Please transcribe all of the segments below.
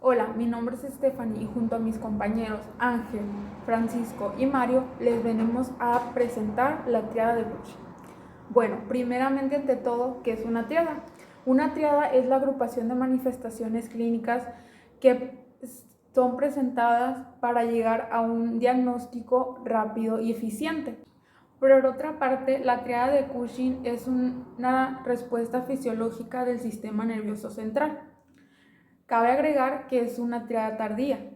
Hola, mi nombre es Stephanie y junto a mis compañeros Ángel, Francisco y Mario les venimos a presentar la tríada de Cushing. Bueno, primeramente ante todo, ¿qué es una tríada? Una tríada es la agrupación de manifestaciones clínicas que son presentadas para llegar a un diagnóstico rápido y eficiente. Por otra parte, la tríada de Cushing es una respuesta fisiológica del sistema nervioso central. Cabe agregar que es una tríada tardía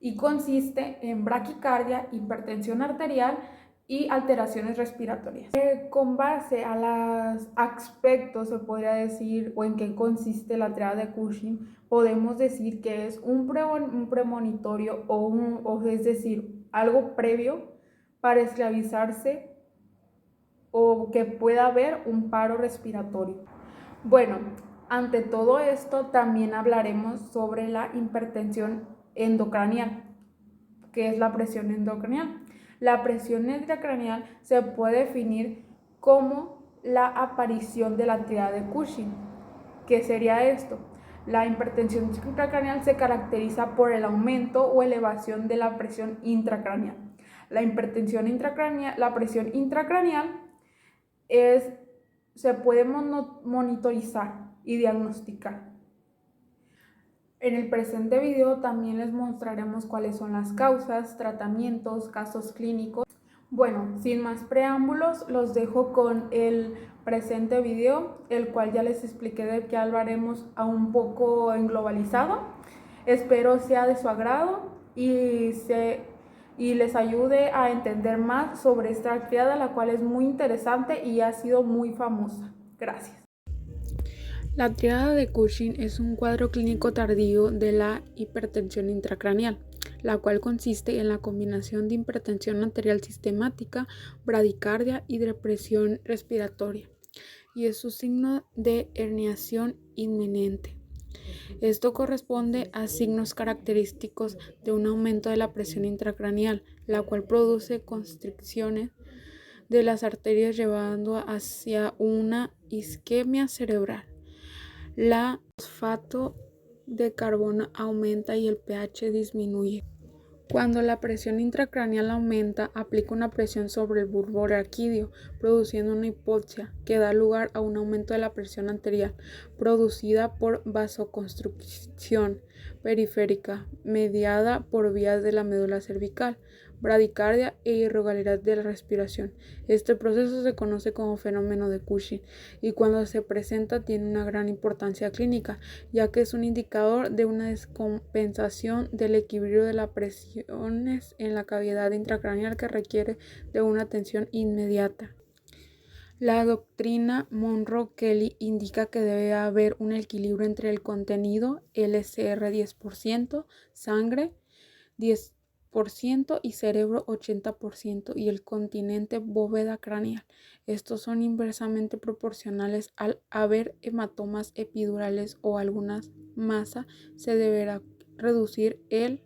y consiste en braquicardia, hipertensión arterial y alteraciones respiratorias. Con base a los aspectos, se podría decir, o en qué consiste la tríada de Cushing, podemos decir que es un premonitorio o es decir, algo previo para esclavizarse o que pueda haber un paro respiratorio. Bueno, ante todo esto también hablaremos sobre la hipertensión endocranial, que es la presión endocranial. La presión intracraneal se puede definir como la aparición de la tríada de Cushing. ¿Qué sería esto? La hipertensión intracraneal se caracteriza por el aumento o elevación de la presión intracraneal. La presión intracraneal se puede monitorizar y diagnosticar. En el presente video también les mostraremos cuáles son las causas, tratamientos, casos clínicos. Bueno, sin más preámbulos, los dejo con el presente video, el cual ya les expliqué de qué hablaremos a un poco englobalizado. Espero sea de su agrado y les ayude a entender más sobre esta tríada, la cual es muy interesante y ha sido muy famosa. Gracias. La tríada de Cushing es un cuadro clínico tardío de la hipertensión intracraneal, la cual consiste en la combinación de hipertensión arterial sistemática, bradicardia y depresión respiratoria, y es su signo de herniación inminente. Esto corresponde a signos característicos de un aumento de la presión intracraneal, la cual produce constricciones de las arterias llevando hacia una isquemia cerebral. La fosfato de carbono aumenta y el pH disminuye. Cuando la presión intracraneal aumenta, aplica una presión sobre el bulbo raquídeo, produciendo una hipoxia que da lugar a un aumento de la presión arterial, producida por vasoconstricción periférica, mediada por vías de la médula cervical, bradicardia e irregularidad de la respiración. Este proceso se conoce como fenómeno de Cushing y cuando se presenta tiene una gran importancia clínica, ya que es un indicador de una descompensación del equilibrio de las presiones en la cavidad intracraneal que requiere de una atención inmediata. La doctrina Monro-Kelly indica que debe haber un equilibrio entre el contenido LCR 10%, sangre 10% y cerebro 80% y el continente bóveda craneal. Estos son inversamente proporcionales. Al haber hematomas epidurales o alguna masa, se deberá reducir el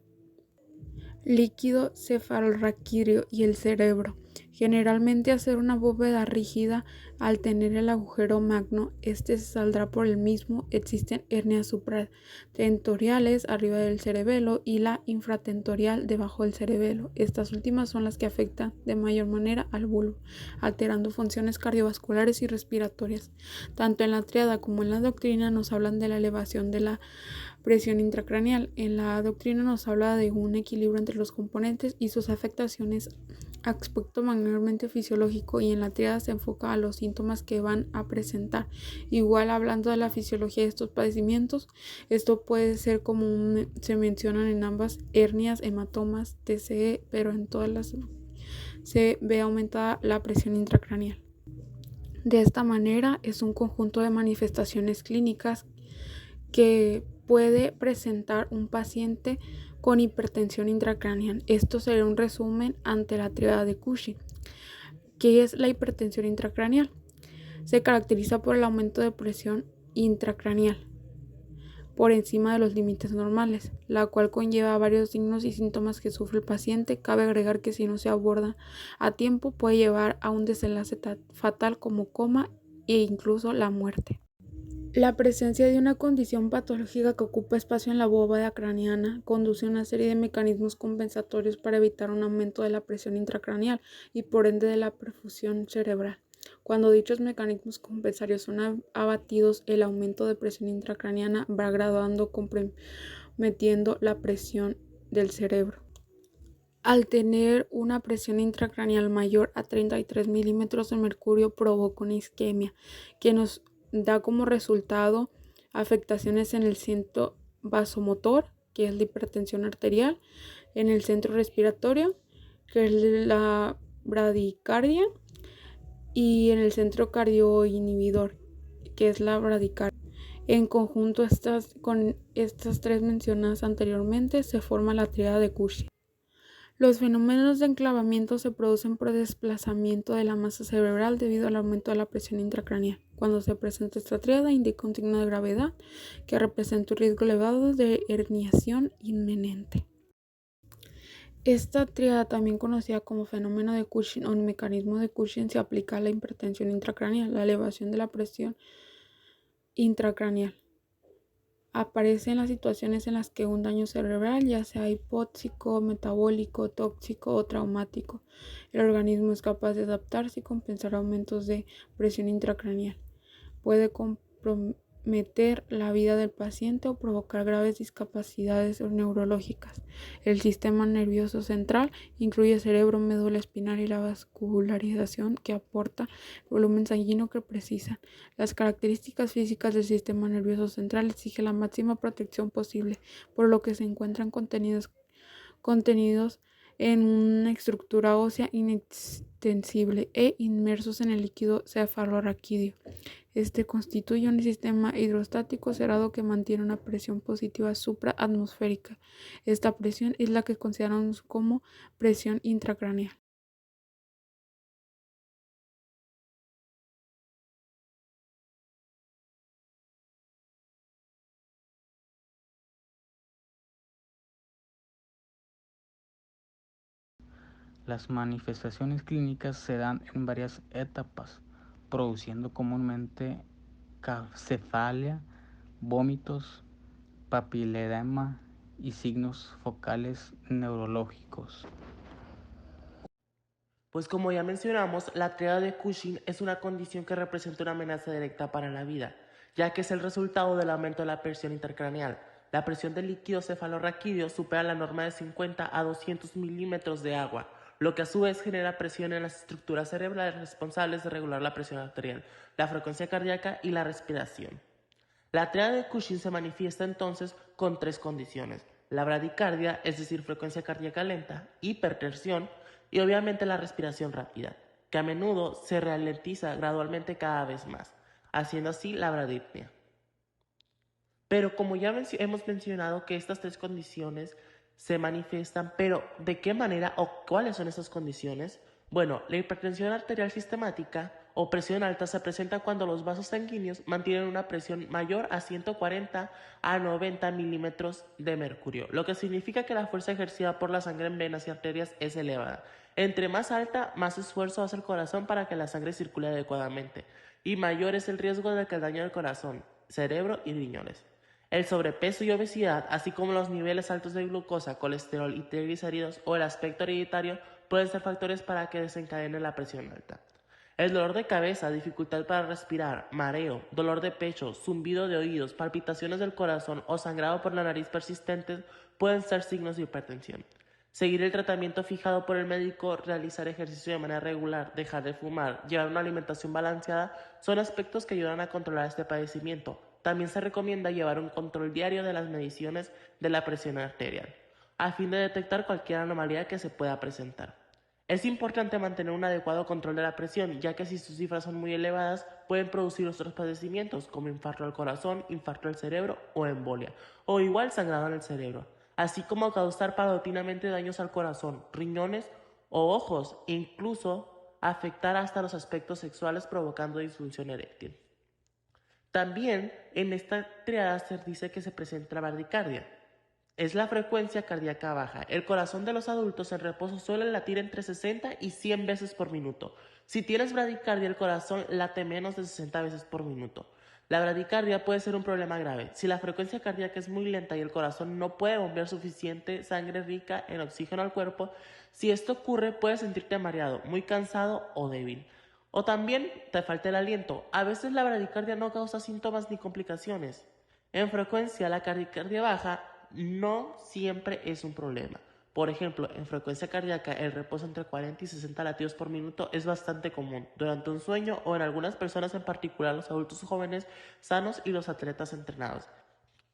líquido cefalorraquídeo y el cerebro. Generalmente hacer una bóveda rígida al tener el agujero magno, este se saldrá por el mismo. Existen hernias supratentoriales arriba del cerebelo y la infratentorial debajo del cerebelo. Estas últimas son las que afectan de mayor manera al bulbo, alterando funciones cardiovasculares y respiratorias. Tanto en la tríada como en la doctrina nos hablan de la elevación de la presión intracraneal. En la doctrina nos habla de un equilibrio entre los componentes y sus afectaciones a aspecto mayormente fisiológico, y en la tríada se enfoca a los síntomas que van a presentar. Igual, hablando de la fisiología de estos padecimientos, esto puede ser como se mencionan en ambas: hernias, hematomas, TCE, pero en todas las se ve aumentada la presión intracraneal. De esta manera es un conjunto de manifestaciones clínicas que puede presentar un paciente con hipertensión intracraneal. Esto será un resumen ante la tríada de Cushing. ¿Qué es la hipertensión intracraneal? Se caracteriza por el aumento de presión intracraneal por encima de los límites normales, la cual conlleva varios signos y síntomas que sufre el paciente. Cabe agregar que si no se aborda a tiempo puede llevar a un desenlace fatal como coma e incluso la muerte. La presencia de una condición patológica que ocupa espacio en la bóveda craneana conduce a una serie de mecanismos compensatorios para evitar un aumento de la presión intracraneal y por ende de la perfusión cerebral. Cuando dichos mecanismos compensarios son abatidos, el aumento de presión intracraneana va graduando, comprometiendo la presión del cerebro. Al tener una presión intracraneal mayor a 33 milímetros de mercurio provoca una isquemia que nos da como resultado afectaciones en el centro vasomotor, que es la hipertensión arterial, en el centro respiratorio, que es la bradicardia, y en el centro cardioinhibidor, que es la bradicardia. En conjunto, con estas tres mencionadas anteriormente, se forma la tríada de Cushing. Los fenómenos de enclavamiento se producen por desplazamiento de la masa cerebral debido al aumento de la presión intracraneal. Cuando se presenta esta tríada, indica un signo de gravedad que representa un riesgo elevado de herniación inminente. Esta tríada, también conocida como fenómeno de Cushing o mecanismo de Cushing, se aplica a la hipertensión intracraneal, la elevación de la presión intracraneal. Aparece en las situaciones en las que un daño cerebral, ya sea hipóxico, metabólico, tóxico o traumático, el organismo es capaz de adaptarse y compensar aumentos de presión intracraneal. Puede comprometer la vida del paciente o provocar graves discapacidades neurológicas. El sistema nervioso central incluye cerebro, médula espinal y la vascularización que aporta el volumen sanguíneo que precisan. Las características físicas del sistema nervioso central exigen la máxima protección posible, por lo que se encuentran contenidos en una estructura ósea inextensible e inmersos en el líquido cefalorraquídeo. Este constituye un sistema hidrostático cerrado que mantiene una presión positiva supraatmosférica. Esta presión es la que consideramos como presión intracraneal. Las manifestaciones clínicas se dan en varias etapas, produciendo comúnmente cefalia, vómitos, papiledema y signos focales neurológicos. Pues como ya mencionamos, la tríada de Cushing es una condición que representa una amenaza directa para la vida, ya que es el resultado del aumento de la presión intracraneal. La presión del líquido cefalorraquídeo supera la norma de 50 a 200 milímetros de agua, lo que a su vez genera presión en las estructuras cerebrales responsables de regular la presión arterial, la frecuencia cardíaca y la respiración. La tríada de Cushing se manifiesta entonces con tres condiciones: la bradicardia, es decir, frecuencia cardíaca lenta, hipertensión y obviamente la respiración rápida, que a menudo se ralentiza gradualmente cada vez más, haciendo así la bradipnea. Pero como ya hemos mencionado que estas tres condiciones se manifiestan, pero ¿de qué manera o cuáles son esas condiciones? Bueno, la hipertensión arterial sistemática o presión alta se presenta cuando los vasos sanguíneos mantienen una presión mayor a 140 a 90 milímetros de mercurio, lo que significa que la fuerza ejercida por la sangre en venas y arterias es elevada. Entre más alta, más esfuerzo hace el corazón para que la sangre circule adecuadamente, y mayor es el riesgo de que el daño del corazón, cerebro y riñones. El sobrepeso y obesidad, así como los niveles altos de glucosa, colesterol y triglicéridos o el aspecto hereditario pueden ser factores para que desencadene la presión alta. El dolor de cabeza, dificultad para respirar, mareo, dolor de pecho, zumbido de oídos, palpitaciones del corazón o sangrado por la nariz persistentes pueden ser signos de hipertensión. Seguir el tratamiento fijado por el médico, realizar ejercicio de manera regular, dejar de fumar, llevar una alimentación balanceada son aspectos que ayudan a controlar este padecimiento. También se recomienda llevar un control diario de las mediciones de la presión arterial, a fin de detectar cualquier anomalía que se pueda presentar. Es importante mantener un adecuado control de la presión, ya que si sus cifras son muy elevadas, pueden producir otros padecimientos como infarto al corazón, infarto al cerebro o embolia, o igual sangrado en el cerebro, así como causar paulatinamente daños al corazón, riñones o ojos, e incluso afectar hasta los aspectos sexuales provocando disfunción eréctil. También en esta triada se dice que se presenta la bradicardia. Es la frecuencia cardíaca baja. El corazón de los adultos en reposo suele latir entre 60 y 100 veces por minuto. Si tienes bradicardia, el corazón late menos de 60 veces por minuto. La bradicardia puede ser un problema grave. Si la frecuencia cardíaca es muy lenta y el corazón no puede bombear suficiente sangre rica en oxígeno al cuerpo, si esto ocurre puedes sentirte mareado, muy cansado o débil. O también te falta el aliento. A veces la bradicardia no causa síntomas ni complicaciones. En frecuencia, la cardicardia baja no siempre es un problema. Por ejemplo, en frecuencia cardíaca, el reposo entre 40 y 60 latidos por minuto es bastante común durante un sueño o en algunas personas, en particular los adultos jóvenes sanos y los atletas entrenados.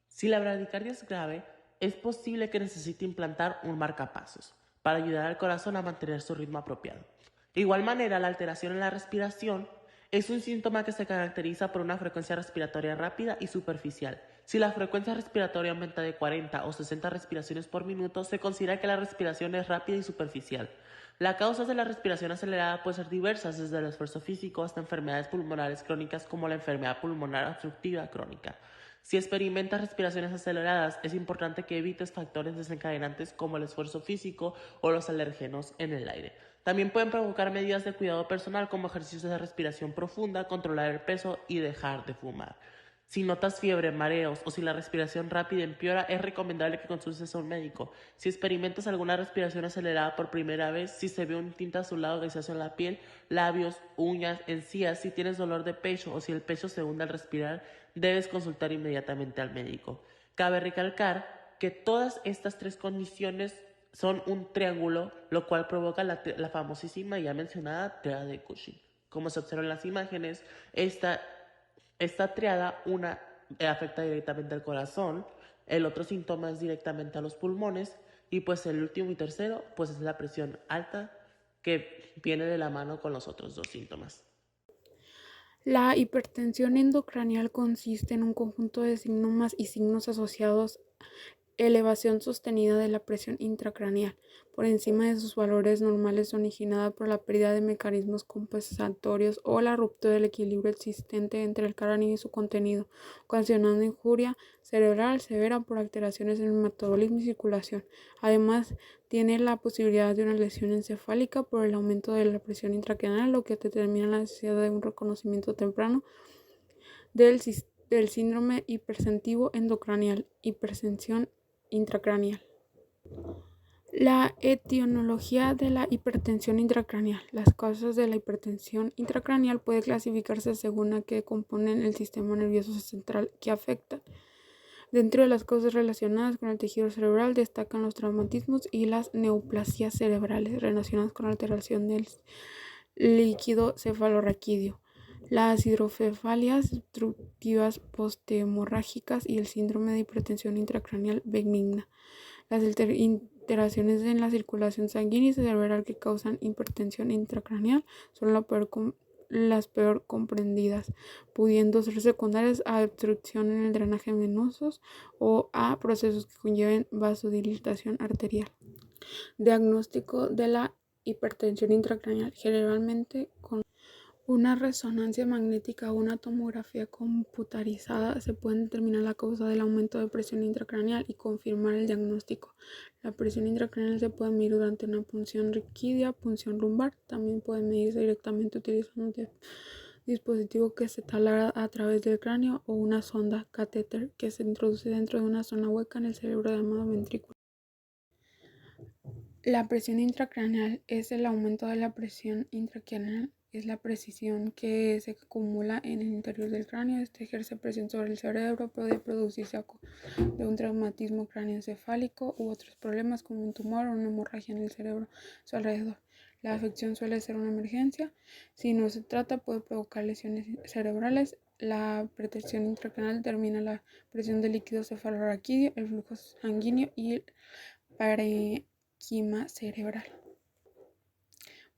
Si la bradicardia es grave, es posible que necesite implantar un marcapasos para ayudar al corazón a mantener su ritmo apropiado. De igual manera, la alteración en la respiración es un síntoma que se caracteriza por una frecuencia respiratoria rápida y superficial. Si la frecuencia respiratoria aumenta de 40 o 60 respiraciones por minuto, se considera que la respiración es rápida y superficial. Las causas de la respiración acelerada pueden ser diversas, desde el esfuerzo físico hasta enfermedades pulmonares crónicas como la enfermedad pulmonar obstructiva crónica. Si experimentas respiraciones aceleradas, es importante que evites factores desencadenantes como el esfuerzo físico o los alérgenos en el aire. También pueden provocar medidas de cuidado personal como ejercicios de respiración profunda, controlar el peso y dejar de fumar. Si notas fiebre, mareos o si la respiración rápida empeora, es recomendable que consultes a un médico. Si experimentas alguna respiración acelerada por primera vez, si se ve un tinte azulado grisáceo en la piel, labios, uñas, encías, si tienes dolor de pecho o si el pecho se hunde al respirar, debes consultar inmediatamente al médico. Cabe recalcar que todas estas tres condiciones son un triángulo, lo cual provoca la famosísima y ya mencionada triada de Cushing. Como se observa en las imágenes, esta triada, una afecta directamente al corazón, el otro síntoma es directamente a los pulmones y pues el último y tercero pues es la presión alta que viene de la mano con los otros dos síntomas. La hipertensión endocranial consiste en un conjunto de síntomas y signos asociados elevación sostenida de la presión intracraneal por encima de sus valores normales originada por la pérdida de mecanismos compensatorios o la ruptura del equilibrio existente entre el cráneo y su contenido, ocasionando injuria cerebral severa por alteraciones en el metabolismo y circulación. Además, tiene la posibilidad de una lesión encefálica por el aumento de la presión intracraneal, lo que determina la necesidad de un reconocimiento temprano del síndrome hipersentivo endocranial, hipertensión intracraneal. La etiología de la hipertensión intracraneal. Las causas de la hipertensión intracraneal pueden clasificarse según a qué componen el sistema nervioso central que afectan. Dentro de las causas relacionadas con el tejido cerebral destacan los traumatismos y las neoplasias cerebrales relacionadas con la alteración del líquido cefalorraquídeo, las hidrocefalias obstructivas posthemorrágicas y el síndrome de hipertensión intracraneal benigna. Las alteraciones en la circulación sanguínea y cerebral que causan hipertensión intracraneal son las peor comprendidas, pudiendo ser secundarias a obstrucción en el drenaje venoso o a procesos que conlleven vasodilatación arterial. Diagnóstico de la hipertensión intracraneal, generalmente con una resonancia magnética o una tomografía computarizada se puede determinar la causa del aumento de presión intracraneal y confirmar el diagnóstico. La presión intracraneal se puede medir durante una punción raquídea, punción lumbar. También puede medirse directamente utilizando un dispositivo que se taladra a través del cráneo o una sonda catéter que se introduce dentro de una zona hueca en el cerebro llamado ventrículo. La presión intracraneal es el aumento de la presión intracraneal. Es la presión que se acumula en el interior del cráneo. Este ejerce presión sobre el cerebro, puede producirse de un traumatismo cráneoencefálico u otros problemas como un tumor o una hemorragia en el cerebro a su alrededor. La afección suele ser una emergencia. Si no se trata, puede provocar lesiones cerebrales. La presión intracraneal determina la presión del líquido cefalorraquídeo, el flujo sanguíneo y el parénquima cerebral.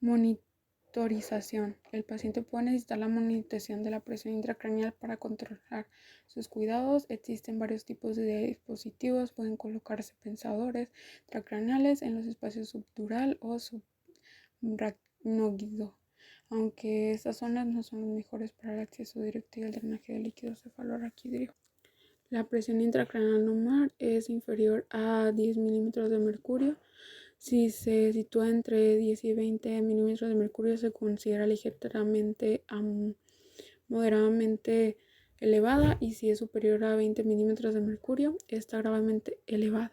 Monitorización. El paciente puede necesitar la monitorización de la presión intracraneal para controlar sus cuidados. Existen varios tipos de dispositivos. Pueden colocarse pensadores intracraneales en los espacios subdural o subaracnoideo, aunque estas zonas no son las mejores para el acceso directo y el drenaje del líquido cefalorraquídeo. La presión intracraneal normal es inferior a 10 milímetros de mercurio. Si se sitúa entre 10 y 20 milímetros de mercurio, se considera ligeramente a moderadamente elevada, y si es superior a 20 milímetros de mercurio, está gravemente elevada.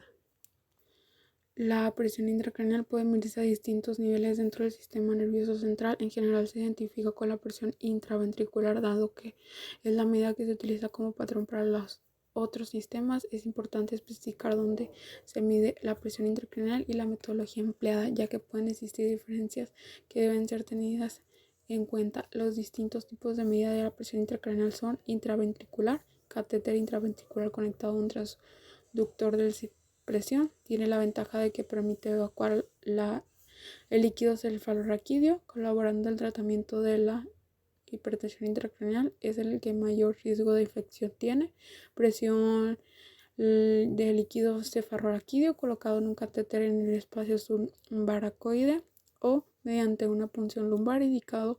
La presión intracraneal puede medirse a distintos niveles dentro del sistema nervioso central. En general se identifica con la presión intraventricular, dado que es la medida que se utiliza como patrón para los otros sistemas. Es importante especificar dónde se mide la presión intracraneal y la metodología empleada, ya que pueden existir diferencias que deben ser tenidas en cuenta. Los distintos tipos de medida de la presión intracraneal son intraventricular, catéter intraventricular conectado a un transductor del presión. Tiene la ventaja de que permite evacuar el líquido cefalorraquídeo, colaborando al tratamiento de la hipertensión intracraneal. Es el que mayor riesgo de infección tiene. Presión de líquido cefalorraquídeo colocado en un catéter en el espacio subbaracoide o mediante una punción lumbar, indicado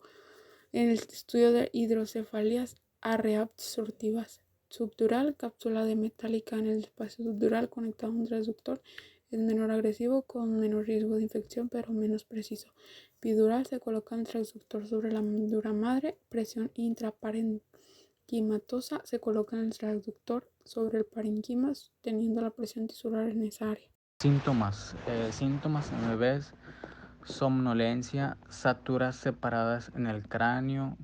en el estudio de hidrocefalias reabsortivas. Subdural, cápsula de metálica en el espacio subdural conectado a un transductor. Es menor agresivo, con menor riesgo de infección, pero menos preciso. Epidural, se coloca el transductor sobre la médula madre. Presión intraparenquimatosa, se coloca en el transductor sobre el parenquima, teniendo la presión tisular en esa área. Síntomas. Síntomas en bebés: somnolencia, saturas separadas en el cráneo,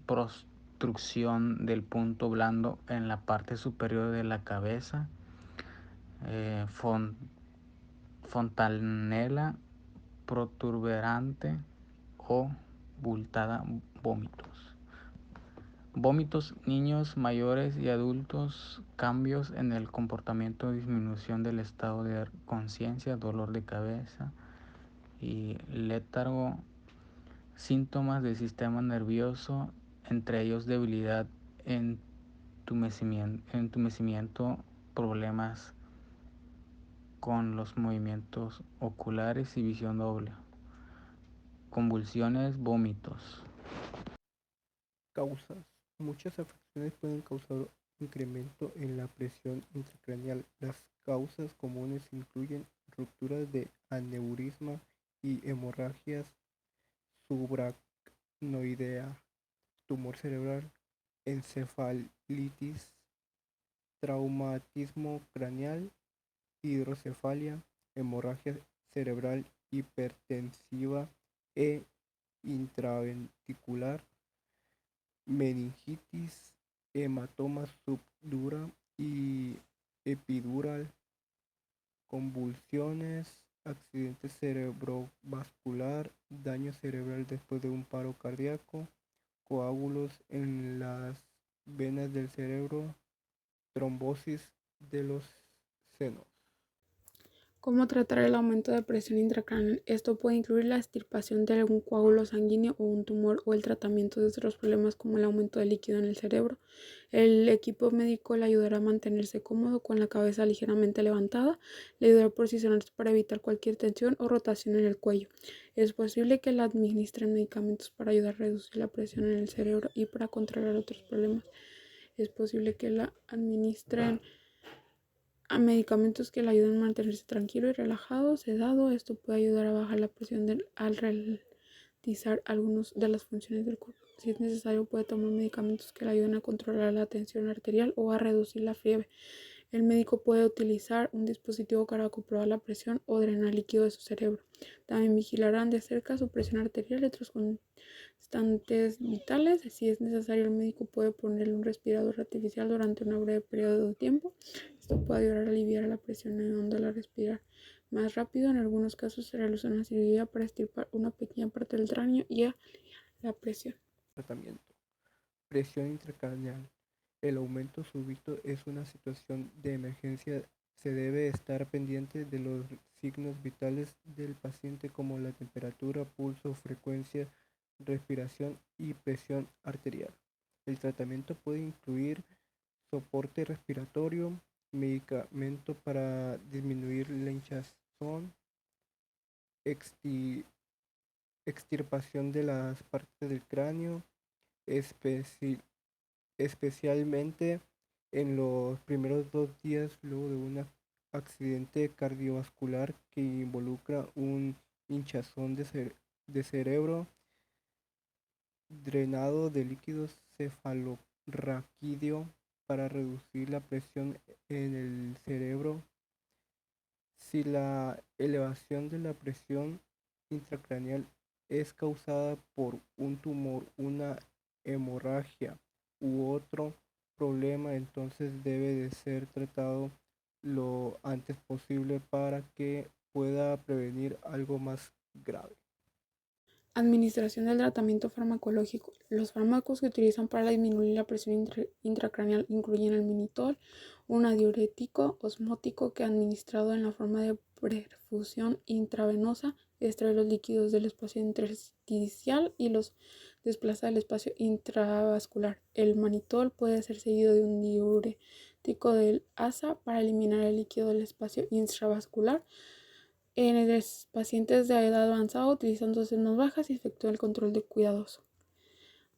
obstrucción del punto blando en la parte superior de la cabeza, fontanela protuberante o bultada, vómitos, niños, mayores y adultos, cambios en el comportamiento, disminución del estado de conciencia, dolor de cabeza y letargo. Síntomas del sistema nervioso, entre ellos debilidad, entumecimiento, problemas con los movimientos oculares y visión doble, convulsiones, vómitos. Causas. Muchas afecciones pueden causar incremento en la presión intracraneal. Las causas comunes incluyen rupturas de aneurisma y hemorragias subaracnoidea, tumor cerebral, encefalitis, traumatismo craneal, hidrocefalia, hemorragia cerebral hipertensiva e intraventricular, meningitis, hematoma subdura y epidural, convulsiones, accidente cerebrovascular, daño cerebral después de un paro cardíaco, coágulos en las venas del cerebro, trombosis de los senos. ¿Cómo tratar el aumento de presión intracraneal? Esto puede incluir la extirpación de algún coágulo sanguíneo o un tumor, o el tratamiento de otros problemas como el aumento de líquido en el cerebro. El equipo médico le ayudará a mantenerse cómodo con la cabeza ligeramente levantada, le ayudará a posicionarse para evitar cualquier tensión o rotación en el cuello. Es posible que le administren medicamentos para ayudar a reducir la presión en el cerebro y para controlar otros problemas. Es posible que la administren a medicamentos que le ayuden a mantenerse tranquilo y relajado, sedado. Esto puede ayudar a bajar la presión al realizar algunas de las funciones del cuerpo. Si es necesario, puede tomar medicamentos que le ayuden a controlar la tensión arterial o a reducir la fiebre. El médico puede utilizar un dispositivo para comprobar la presión o drenar líquido de su cerebro. También vigilarán de cerca su presión arterial y otros constantes vitales. Si es necesario, el médico puede ponerle un respirador artificial durante un breve periodo de tiempo. Esto puede ayudar a aliviar la presión ayudándola a respirar más rápido. En algunos casos se realiza una cirugía para extirpar una pequeña parte del cráneo y aliviar la presión. Tratamiento. Presión intracraneal. El aumento súbito es una situación de emergencia. Se debe estar pendiente de los signos vitales del paciente como la temperatura, pulso, frecuencia, respiración y presión arterial. El tratamiento puede incluir soporte respiratorio, medicamento para disminuir la hinchazón, extirpación de las partes del cráneo, especialmente en los primeros 2 días luego de un accidente cardiovascular que involucra un hinchazón de cerebro, drenado de líquido cefalorraquídeo para reducir la presión en el cerebro. Si la elevación de la presión intracraneal es causada por un tumor, una hemorragia u otro problema, entonces debe de ser tratado lo antes posible para que pueda prevenir algo más grave. Administración del tratamiento farmacológico. Los fármacos que utilizan para disminuir la presión intracraneal incluyen el mannitol, un diurético osmótico que administrado en la forma de perfusión intravenosa extrae los líquidos del espacio intersticial y los desplaza del espacio intravascular. El mannitol puede ser seguido de un diurético del ASA para eliminar el líquido del espacio intravascular. En los pacientes de edad avanzada utilizan dosis más bajas y efectúa el control de cuidadoso.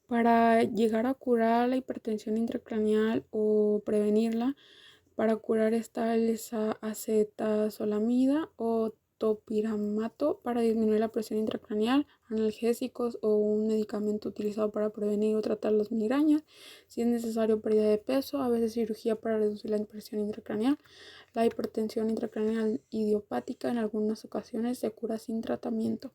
Para llegar a curar la hipertensión intracraneal o prevenirla, para curar está el acetazolamida o topiramato para disminuir la presión intracraneal, analgésicos o un medicamento utilizado para prevenir o tratar las migrañas. Si es necesario, pérdida de peso, a veces cirugía para reducir la presión intracraneal. La hipertensión intracraneal idiopática en algunas ocasiones se cura sin tratamiento.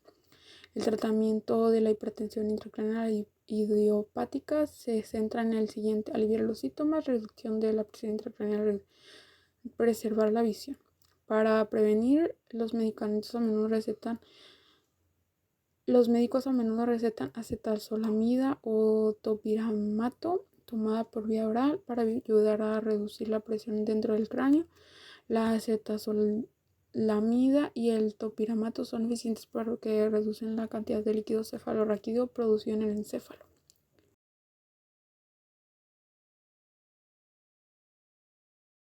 El tratamiento de la hipertensión intracraneal idiopática se centra en el siguiente: aliviar los síntomas, reducción de la presión intracraneal, preservar la visión. Para prevenir, los médicos a menudo recetan acetazolamida o topiramato tomada por vía oral para ayudar a reducir la presión dentro del cráneo. La acetazolamida y el topiramato son eficientes porque reducen la cantidad de líquido cefalorraquídeo producido en el encéfalo.